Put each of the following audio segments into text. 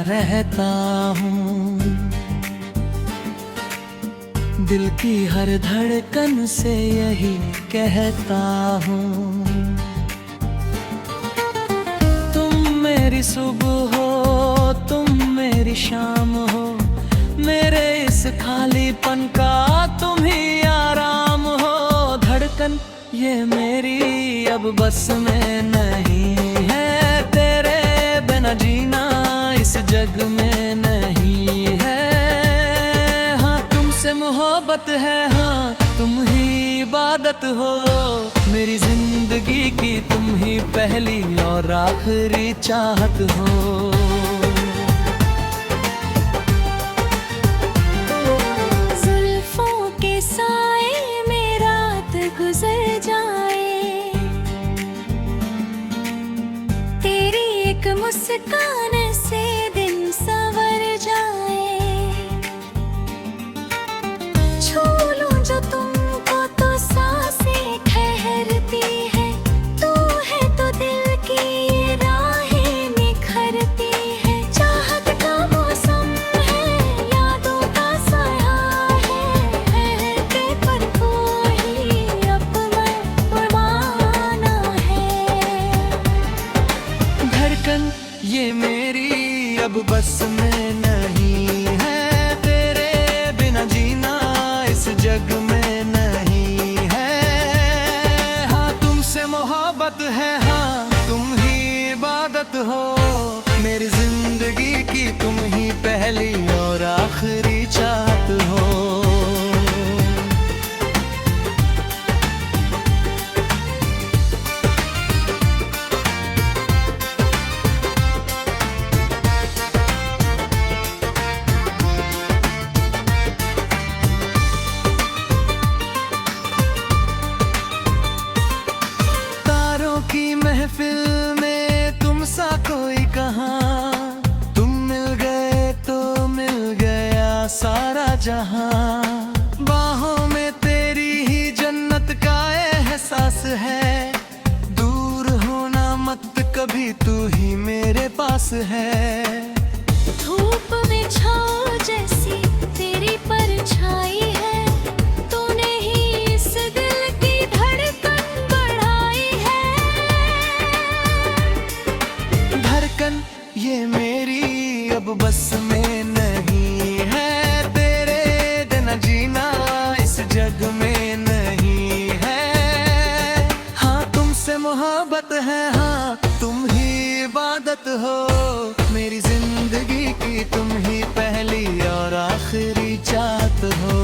रहता हूँ। दिल की हर धड़कन से यही कहता हूँ, तुम मेरी सुबह हो, तुम मेरी शाम हो, मेरे इस खालीपन का तुम ही आराम हो। धड़कन ये मेरी अब बस में नहीं है, तेरे बिना जीना इस जग में नहीं है। हाँ तुमसे मोहब्बत है, हाँ तुम ही इबादत हो, मेरी जिंदगी की तुम ही पहली और आखिरी चाहत हो। गुजर जाए, तेरी एक मुस्कान से दिन संवर जाए। छू लूं जो तुमको तो सांसें ठहरती है, तू है तो दिल की ये राहें निखरती है। चाहत का मौसम है, यादों का साया है के पर ये मेरी अब बस में नहीं है, तेरे बिना जीना इस जग में नहीं है। हाँ तुमसे मोहब्बत है, हाँ तुम ही इबादत हो, मेरी जिंदगी की तुम ही पहली और आखिरी चाहत हो। की महफिल में तुम सा कोई कहाँ, तुम मिल गए तो मिल गया सारा जहां। बाहों में तेरी ही जन्नत का एहसास है, दूर होना मत कभी, तू ही मेरे पास है। धूप में छाँव जैसी तेरी परछाई है, तूने ही इस दिल की धड़कन बढ़ाई है। धड़कन ये मेरी अब बस में नहीं है, तेरे बिना जीना इस जग में नहीं है। हाँ तुमसे मोहब्बत है, हाँ तुम ही इबादत हो, मेरी जिंदगी की तुम ही पहली और आखिरी चाहत हो।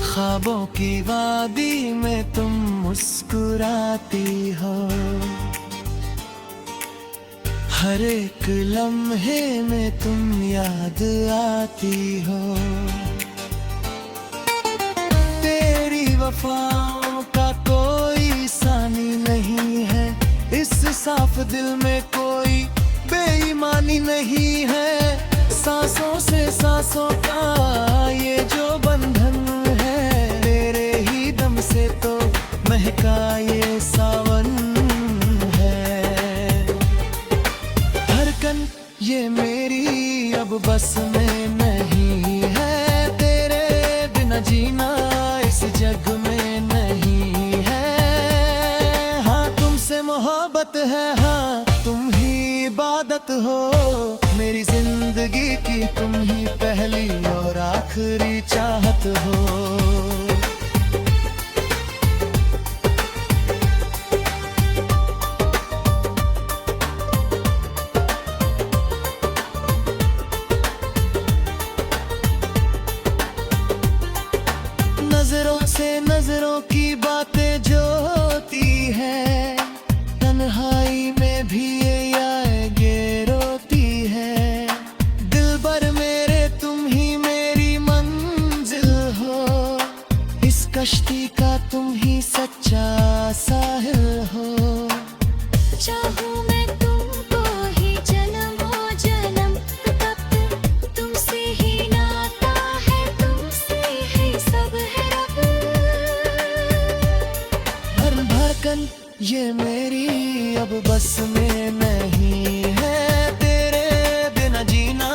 ख्वाबों की वादी में तुम मुस्कुराती हो, हर एक लम्हे में तुम याद आती हो। तेरी वफाओं का कोई सानी नहीं है, इस साफ दिल में कोई बेईमानी नहीं है। सांसों से सांसों का ये जो बंधन है, तेरे ही दम से तो महका ये सावन है। धड़कन ये मेरी अब बस में नहीं है, तेरे बिना जीना इस जग में नहीं है। हाँ तुमसे मोहब्बत है, हाँ तुम ही इबादत हो, मेरी जिंदगी की तुम ही पहली और आखिरी चाहत हो। नजरों से नजरों की बातें जो होती है, तन्हाई में भी ये आएगे रोती है। दिलबर मेरे तुम ही मेरी मंजिल हो, इस कश्ती का तुम ही सच्चा साहिल हो। चाहूं मैं तुमको ही जन्मों जन्म, ये मेरी अब बस में नहीं है, तेरे बिना जीना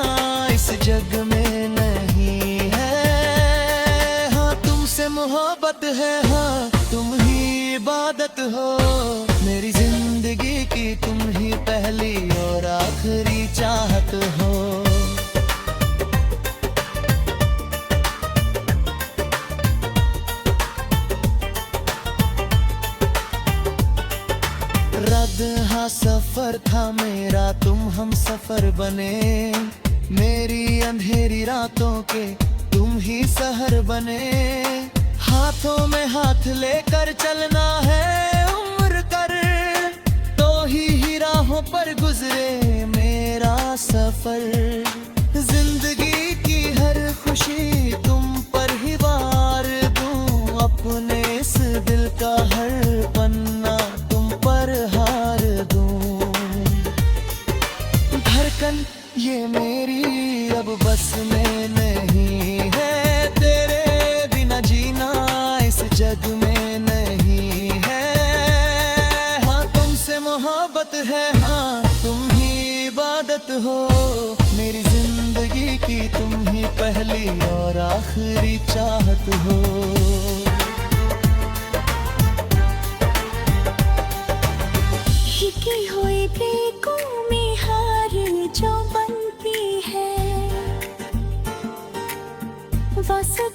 इस जग में नहीं है। हाँ तुमसे मोहब्बत है, हाँ तुम ही इबादत हो, मेरी जिंदगी की तुम ही पहली और आखिरी चाहत हो। रद्द सफर था मेरा, तुम हम सफर बने, मेरी अंधेरी रातों के तुम ही सहर बने। हाथों में हाथ लेकर चलना है उम्र कर, तो ही राहों पर गुजरे मेरा सफर। जिंदगी की हर खुशी तुम पर ही वार दूं, अपने इस दिल का हर पन्ना तुम पर हार दूं। धड़कन ये मेरी अब बस में नहीं है, तेरे बिना जीना इस जग में नहीं है। हाँ तुमसे मोहब्बत है, हाँ तुम ही इबादत हो, मेरी जिंदगी की तुम ही पहली और आखिरी चाहत हो। की हुई प्रेमों में हार जो बनती है, वो सब